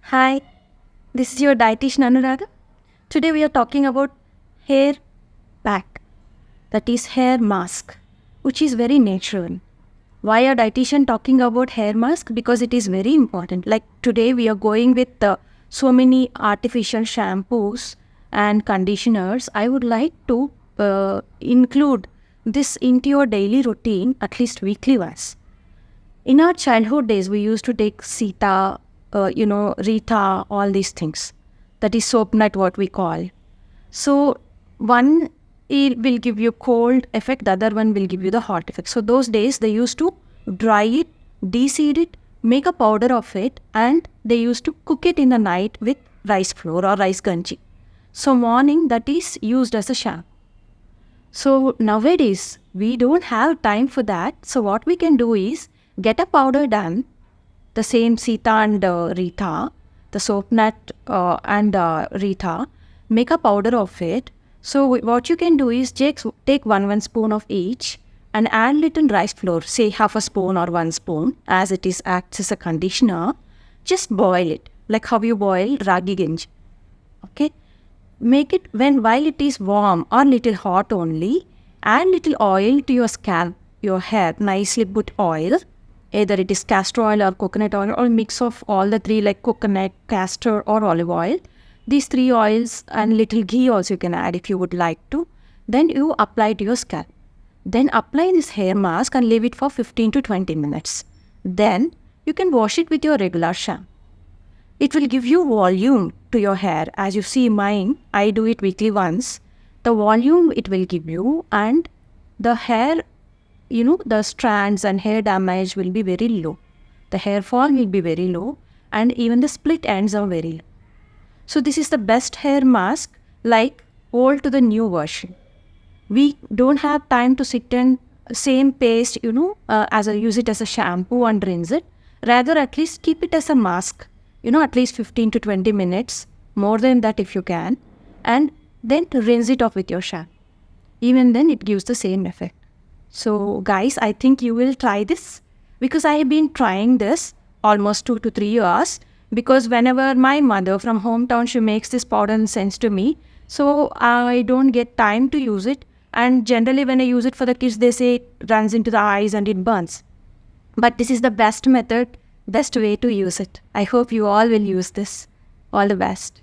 Hi, this is your dietitian Anuradha. Today we are talking about hair pack, that is hair mask, which is very natural. Why a dietitian talking about hair mask? Because it is very important. Like today we are going with so many artificial shampoos and conditioners. I would like to include this into your daily routine at least weekly once. In our childhood days, we used to take Sita, Rita, all these things. That is soap nut, what we call. So one it will give you cold effect, the other one will give you the hot effect. So those days they used to dry it, de-seed it, make a powder of it, and they used to cook it in the night with rice flour or rice ganji. So morning that is used as a shampoo. So nowadays we don't have time for that. So what we can do is get a powder done, the same Sita and Rita, the soap nut and Rita, make a powder of it. So what you can do is take one spoon of each and add little rice flour, say half a spoon or 1 spoon, as it is acts as a conditioner. Just boil it like how you boil ragi ganj. Okay, make it while it is warm or little hot only. Add little oil to your scalp, your hair. Nicely put oil, either it is castor oil or coconut oil or mix of all the three like coconut, castor or olive oil. These three oils and little ghee also you can add if you would like to. Then you apply to your scalp. Then apply this hair mask and leave it for 15 to 20 minutes. Then you can wash it with your regular shampoo. It will give you volume to your hair. As you see mine, I do it weekly once. The volume it will give you, and the hair, the strands and hair damage will be very low. The hair fall will be very low, and even the split ends are very low. So this is the best hair mask, like old to the new version. We don't have time to sit and same paste, as I use it as a shampoo and rinse it. Rather, at least keep it as a mask, at least 15 to 20 minutes, more than that if you can, and then rinse it off with your shampoo. Even then, it gives the same effect. So, guys, I think you will try this because I have been trying this almost 2 to 3 years. Because whenever my mother from hometown, she makes this powder and sends to me, so I don't get time to use it. And generally, when I use it for the kids, they say it runs into the eyes and it burns. But this is the best method, best way to use it. I hope you all will use this. All the best.